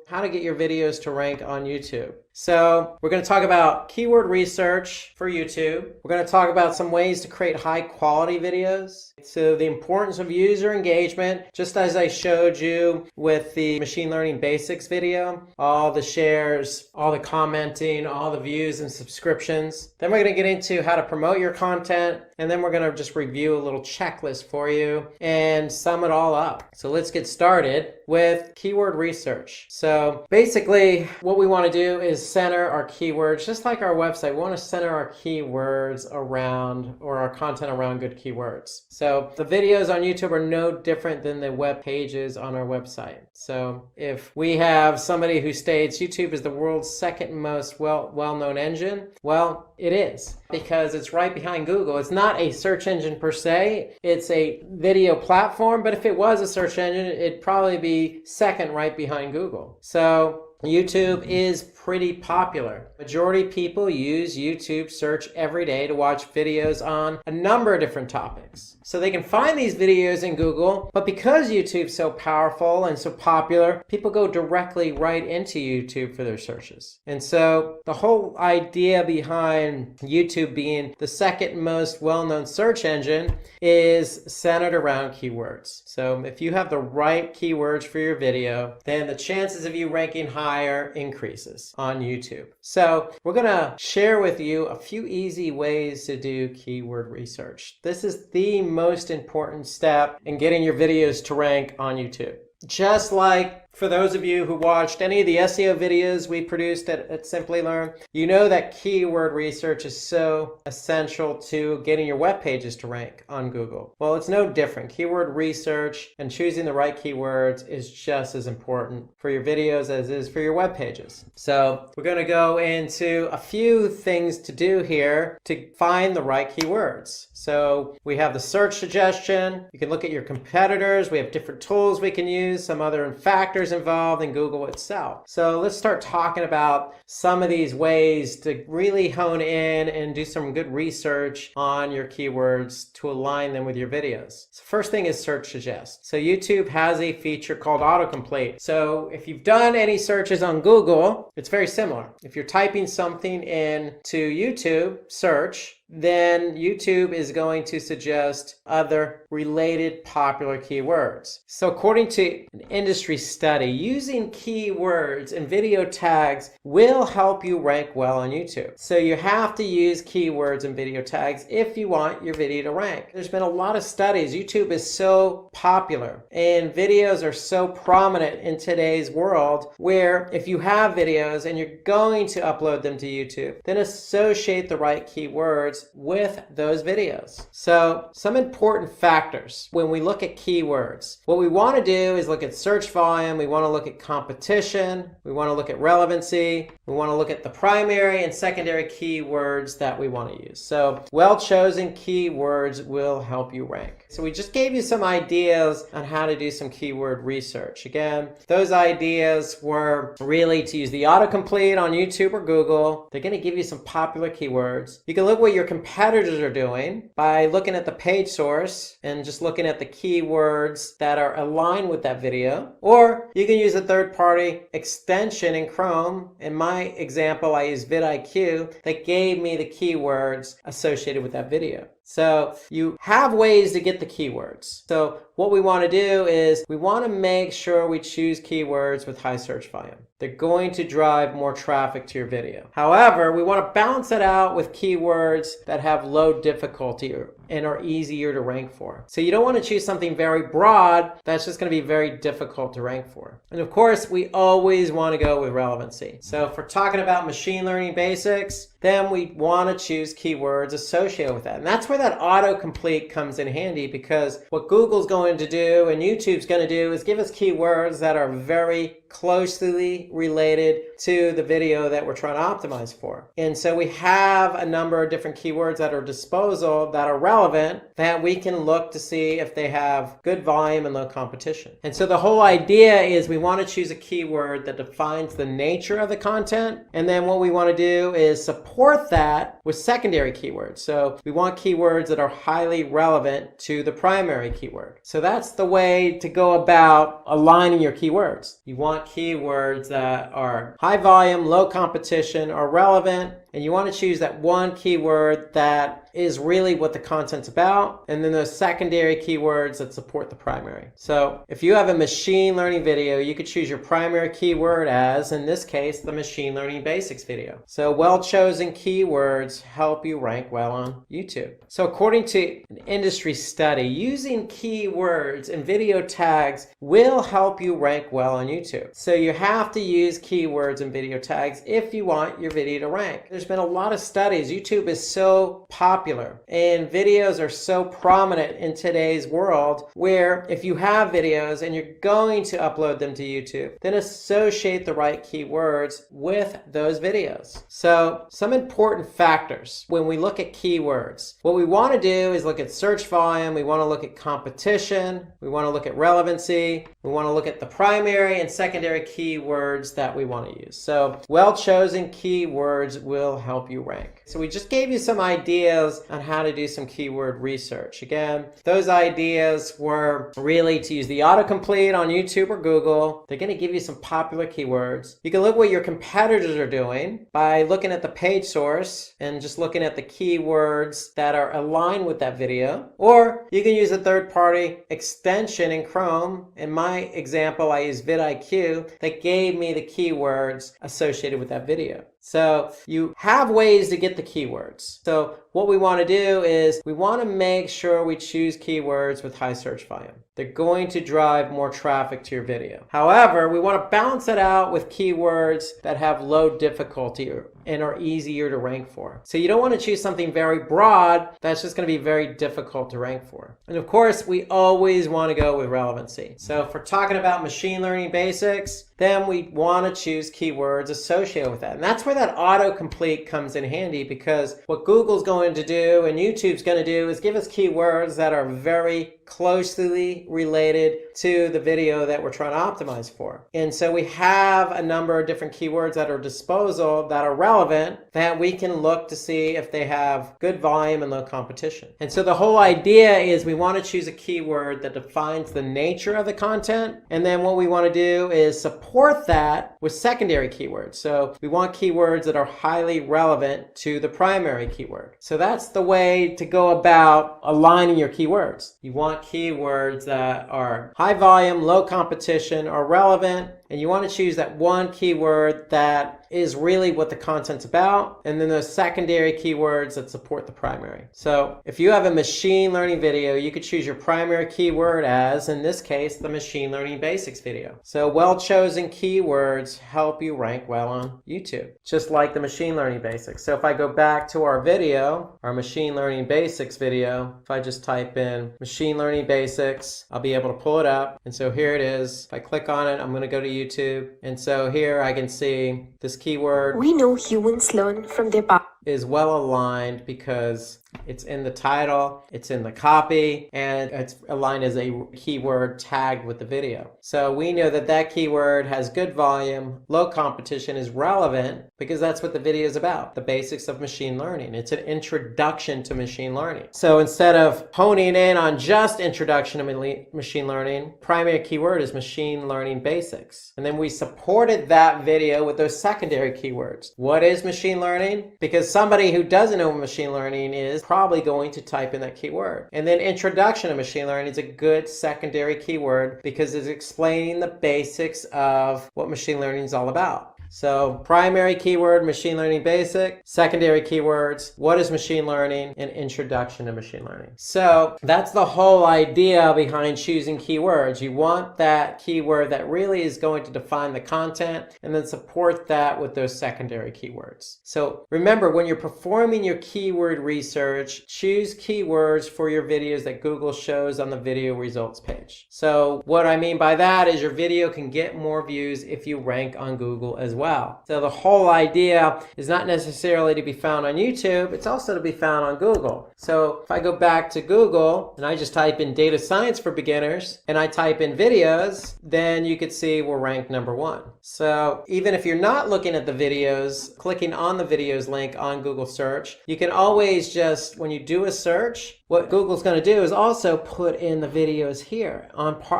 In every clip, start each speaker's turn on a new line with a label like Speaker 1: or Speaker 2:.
Speaker 1: how to get your videos to rank on YouTube. So we're going to talk about keyword research for YouTube. We're going to talk about some ways to create high quality videos. So the importance of user engagement, just as I showed you with the machine learning basics video, all the shares, all the commenting, all the views and subscriptions. Then we're going to get into how to promote your content. And then we're going to just review a little checklist for you and sum it all up. So let's get started with keyword research. So basically what we want to do is center our keywords, just like our website. We want to center our keywords around, or our content around, good keywords. So the videos on YouTube are no different than the web pages on our website. So if we have somebody who states YouTube is the world's second most well-known engine, well, it is, because it's right behind Google. It's not a search engine per se, it's a video platform, but if it was a search engine, it'd probably be second right behind Google. So YouTube is pretty popular. Majority of people use YouTube search every day to watch videos on a number of different topics. So they can find these videos in Google, but because YouTube's so powerful and so popular, people go directly right into YouTube for their searches. And so the whole idea behind YouTube being the second most well-known search engine is centered around keywords. So if you have the right keywords for your video, then the chances of you ranking higher increases on YouTube. So we're going to share with you a few easy ways to do keyword research. This is the most important step in getting your videos to rank on YouTube. Just like for those of you who watched any of the SEO videos we produced at Simply Learn, you know that keyword research is so essential to getting your web pages to rank on Google. Well, it's no different. Keyword research and choosing the right keywords is just as important for your videos as it is for your web pages. So we're going to go into a few things to do here to find the right keywords. So we have the search suggestion. You can look at your competitors. We have different tools we can use, some other factors involved in Google itself. So let's start talking about some of these ways to really hone in and do some good research on your keywords to align them with your videos. So first thing is search suggest. So YouTube has a feature called autocomplete. So if you've done any searches on Google, it's very similar. If you're typing something into YouTube search, then YouTube is going to suggest other related popular keywords. So according to an industry study, using keywords and video tags will help you rank well on YouTube. So you have to use keywords and video tags if you want your video to rank. There's been a lot of studies. YouTube is so popular and videos are so prominent in today's world, where if you have videos and you're going to upload them to YouTube, then associate the right keywords with those videos. So some important factors when we look at keywords. What we want to do is look at search volume, we want to look at competition, we want to look at relevancy, we want to look at the primary and secondary keywords that we want to use. So well-chosen keywords will help you rank. So we just gave you some ideas on how to do some keyword research. Again, those ideas were really to use the autocomplete on YouTube or Google. They're going to give you some popular keywords. You can look what your competitors are doing by looking at the page source and just looking at the keywords that are aligned with that video. Or you can use a third-party extension in Chrome. In my example, I use vidIQ that gave me the keywords associated with that video. So you have ways to get the keywords. So what we want to do is we want to make sure we choose keywords with high search volume. They're going to drive more traffic to your video. However, we want to balance it out with keywords that have low difficulty and are easier to rank for. So you don't want to choose something very broad that's just going to be very difficult to rank for. And of course, we always want to go with relevancy. So if we're talking about machine learning basics, then we want to choose keywords associated with that. And that's where that autocomplete comes in handy, because what Google's going to do and YouTube's going to do is give us keywords that are very closely related to the video that we're trying to optimize for. And so we have a number of different keywords at our disposal that are relevant that we can look to see if they have good volume and low competition. And so the whole idea is we want to choose a keyword that defines the nature of the content. And then what we want to do is support support that with secondary keywords. So we want keywords that are highly relevant to the primary keyword. So that's the way to go about aligning your keywords. You want keywords that are high volume, low competition, are relevant, and you want to choose that one keyword that is really what the content's about, and then those secondary keywords that support the primary. So if you have a machine learning video, you could choose your primary keyword as, in this case, the machine learning basics video. So well-chosen keywords help you rank well on YouTube. So according to an industry study, using keywords and video tags will help you rank well on YouTube. So you have to use keywords and video tags if you want your video to rank. There's been a lot of studies. YouTube is so popular and videos are so prominent in today's world, where if you have videos and you're going to upload them to YouTube, then associate the right keywords with those videos. So some important factors when we look at keywords. What we want to do is look at search volume, we want to look at competition, we want to look at relevancy, we want to look at the primary and secondary keywords that we want to use. So well-chosen keywords will help you rank. So we just gave you some ideas on how to do some keyword research. Again, those ideas were really to use the autocomplete on YouTube or Google. They're going to give you some popular keywords. You can look what your competitors are doing by looking at the page source and just looking at the keywords that are aligned with that video. Or you can use a third-party extension in Chrome. In my example, I use vidIQ that gave me the keywords associated with that video. So you have ways to get the keywords. So what we want to do is we want to make sure we choose keywords with high search volume. They're going to drive more traffic to your video. However, we want to balance it out with keywords that have low difficulty and are easier to rank for. So you don't want to choose something very broad that's just going to be very difficult to rank for. And of course, we always want to go with relevancy. So if we're talking about machine learning basics, then we want to choose keywords associated with that. And that's where that autocomplete comes in handy, because what Google's going to do and YouTube's going to do is give us keywords that are very closely related to the video that we're trying to optimize for. And so we have a number of different keywords at our disposal that are relevant that we can look to see if they have good volume and low competition. And so the whole idea is we want to choose a keyword that defines the nature of the content. And then what we want to do is support that with secondary keywords. So we want keywords that are highly relevant to the primary keyword. So that's the way to go about aligning your keywords. You want keywords that are high volume, low competition, are relevant, and you want to choose that one keyword that is really what the content's about, and then those secondary keywords that support the primary. So if you have a machine learning video, you could choose your primary keyword as, in this case, the machine learning basics video. So well-chosen keywords help you rank well on YouTube, just like the machine learning basics. So if I go back to our video, our machine learning basics video, if I just type in machine learning basics, I'll be able to pull it up. And so here it is. If I click on it, I'm going to go to YouTube. And so here I can see this keyword.
Speaker 2: We know humans learn from their past.
Speaker 1: Is well aligned because it's in the title, it's in the copy, and it's aligned as a keyword tagged with the video. So we know that that keyword has good volume, low competition, is relevant because that's what the video is about, the basics of machine learning. It's an introduction to machine learning. So instead of honing in on just introduction to machine learning, primary keyword is machine learning basics. And then we supported that video with those secondary keywords. What is machine learning? Because somebody who doesn't know what machine learning is probably going to type in that keyword. And then introduction to machine learning is a good secondary keyword because it's explaining the basics of what machine learning is all about. So primary keyword, machine learning basic, secondary keywords, what is machine learning, and introduction to machine learning. So that's the whole idea behind choosing keywords. You want that keyword that really is going to define the content and then support that with those secondary keywords. So remember, when you're performing your keyword research, choose keywords for your videos that Google shows on the video results page. So what I mean by that is your video can get more views if you rank on Google as well. So the whole idea is not necessarily to be found on YouTube, it's also to be found on Google. So if I go back to Google and I just type in data science for beginners and I type in videos, then you could see we're ranked number 1. So even if you're not looking at the videos, clicking on the videos link on Google search, you can always just, when you do a search, what Google's going to do is also put in the videos here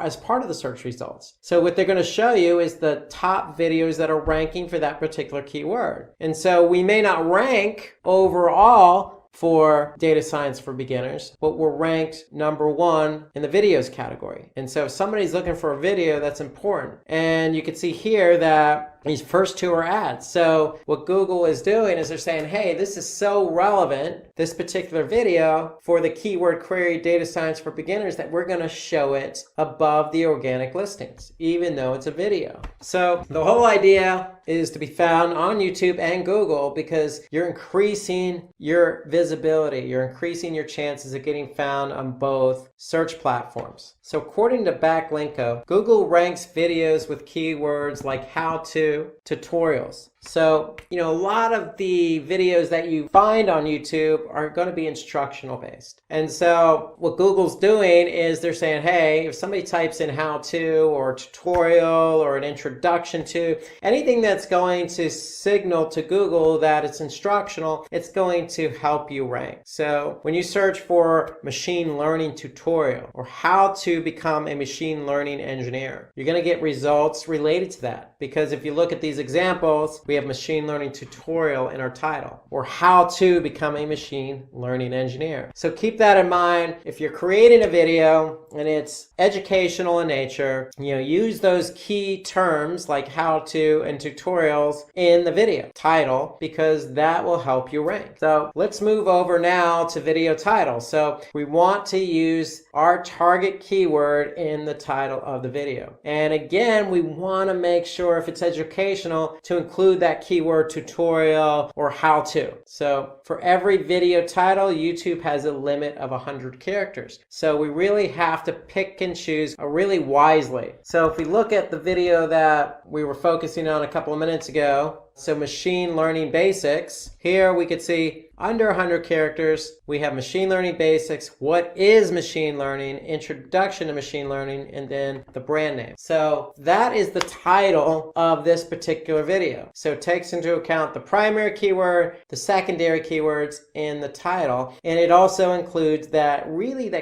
Speaker 1: as part of the search results. So what they're going to show you is the top videos that are ranking for that particular keyword. And so we may not rank overall for data science for beginners, but we're ranked number 1 in the videos category. And so if somebody's looking for a video, that's important. And you can see here that these first 2 are ads. So what Google is doing is they're saying, hey, this is so relevant, this particular video, for the keyword query data science for beginners, that we're going to show it above the organic listings, even though it's a video. So the whole idea is to be found on YouTube and Google because you're increasing your visibility. You're increasing your chances of getting found on both search platforms. So according to Backlinko, Google ranks videos with keywords like how-to, tutorials. So, a lot of the videos that you find on YouTube are going to be instructional based. And so what Google's doing is they're saying, hey, if somebody types in how to or tutorial or an introduction to, anything that's going to signal to Google that it's instructional, it's going to help you rank. So when you search for machine learning tutorial or how to become a machine learning engineer, you're going to get results related to that. Because if you look at these examples, we have machine learning tutorial in our title, or how to become a machine learning engineer. So keep that in mind. If you're creating a video and it's educational in nature, use those key terms like how to and tutorials in the video title, because that will help you rank. So let's move over now to video title. So we want to use our target keyword in the title of the video. And again, we want to make sure if it's educational to include that keyword tutorial or how to. So for every video title, YouTube has a limit of 100 characters. So we really have to pick and choose really wisely. So if we look at the video that we were focusing on a couple of minutes ago, so machine learning basics, here we could see under 100 characters, we have machine learning basics, what is machine learning, introduction to machine learning, and then the brand name. So that is the title of this particular video. So it takes into account the primary keyword, the secondary keywords in the title, and it also includes that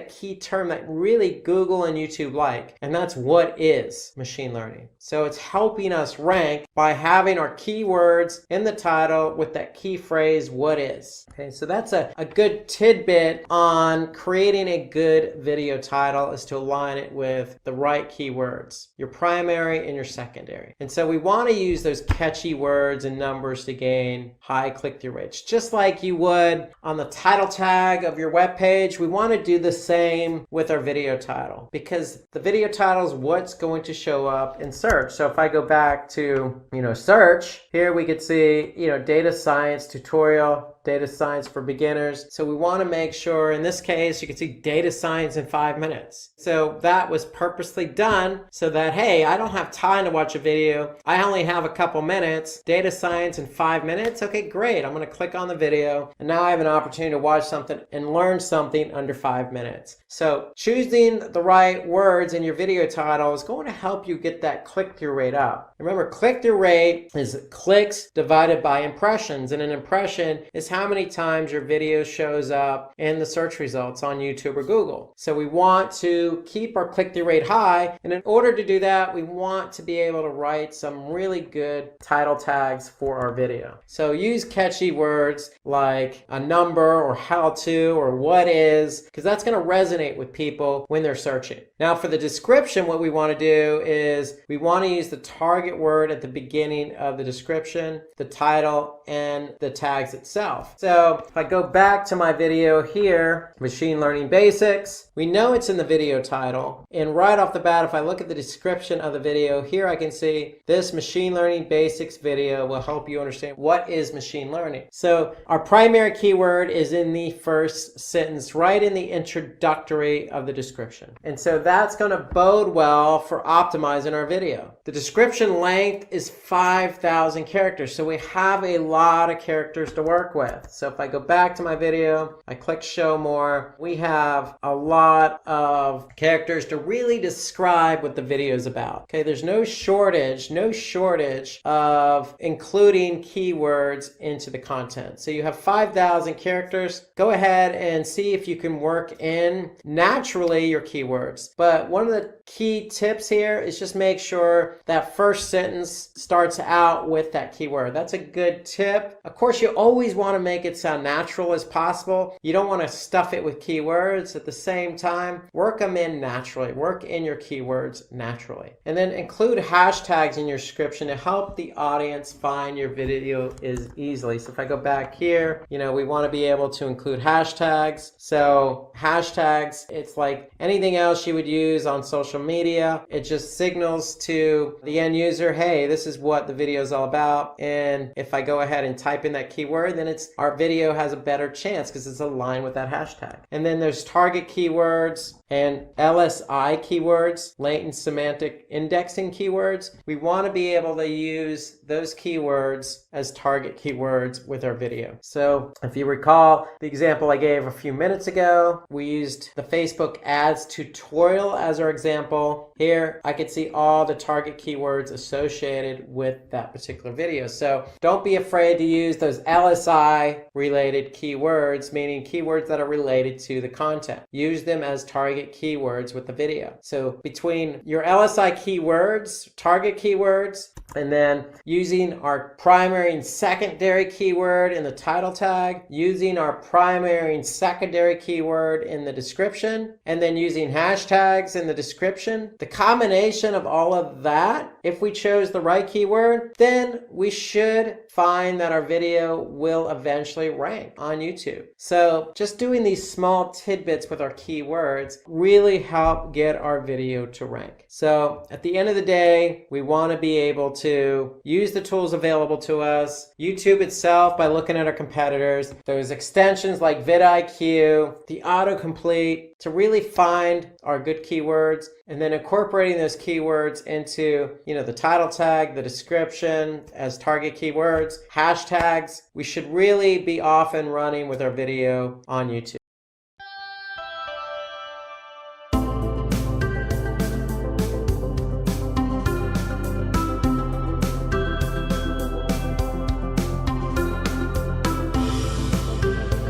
Speaker 1: key term that really Google and YouTube like, and that's what is machine learning. So it's helping us rank by having our keywords in the title with that key phrase, what is. Okay, so that's a good tidbit on creating a good video title, is to align it with the right keywords, your primary and your secondary. And so we want to use those catchy words and numbers to gain high click-through rates. Just like you would on the title tag of your web page, we want to do the same with our video title, because the video title is what's going to show up in search. So if I go back to, search, here we could see, data science tutorial, data science for beginners. So we want to make sure, in this case, you can see data science in 5 minutes. So that was purposely done so that, hey, I don't have time to watch a video. I only have a couple minutes. Data science in 5 minutes. Okay, great. I'm going to click on the video, and now I have an opportunity to watch something and learn something under 5 minutes. So choosing the right words in your video title is going to help you get that click-through rate up. Remember, click-through rate is clicks divided by impressions, and an impression is how many times your video shows up in the search results on YouTube or Google. So we want to keep our click-through rate high, and in order to do that, we want to be able to write some really good title tags for our video. So use catchy words like a number or how to or what is, because that's going to resonate with people when they're searching. Now for the description, what we want to do is we want to use the target word at the beginning of the description, the title, and the tags itself. itself. So if I go back to my video here, machine learning basics, we know it's in the video title. And right off the bat, if I look at the description of the video here, I can see this machine learning basics video will help you understand what is machine learning. So our primary keyword is in the first sentence, right in the introductory of the description. And so that's going to bode well for optimizing our video. The description length is 5,000 characters. So we have a lot of characters to work with. So if I go back to my video, I click show more, we have a lot of characters to really describe what the video is about. Okay, there's no shortage of including keywords into the content. So you have 5,000 characters. Go ahead and see if you can work in naturally your keywords. But one of the key tips here is just make sure that first sentence starts out with that keyword. That's a good tip. Of course, you always want to make it sound natural as possible. You don't want to stuff it with keywords. At the same time, work them in naturally. Work in your keywords naturally. And then include hashtags in your description to help the audience find your video easily. So if I go back here, we want to be able to include hashtags. So hashtags, it's like anything else you would use on social media. It just signals to the end user, hey, this is what the video is all about. And if I go ahead and type in that keyword, then our video has a better chance because it's aligned with that hashtag. And then there's target keywords and LSI keywords, latent semantic indexing keywords. We want to be able to use those keywords as target keywords with our video. So if you recall the example I gave a few minutes ago, we used the Facebook ads tutorial as our example. Here I could see all the target keywords associated with that particular video. So don't be afraid to use those LSI related keywords, meaning keywords that are related to the content. Use them as target keywords with the video. So between your LSI keywords, target keywords, and then using our primary and secondary keyword in the title tag, using our primary and secondary keyword in the description, and then using hashtags in the description, the combination of all of that, if we chose the right keyword, then we should find that our video will eventually rank on YouTube. So just doing these small tidbits with our keywords really help get our video to rank. So at the end of the day, we want to be able to use the tools available to us, YouTube itself by looking at our competitors, those extensions like vidIQ, the autocomplete, to really find our good keywords, and then incorporating those keywords into, the title tag, the description as target keywords, hashtags. We should really be off and running with our video on YouTube.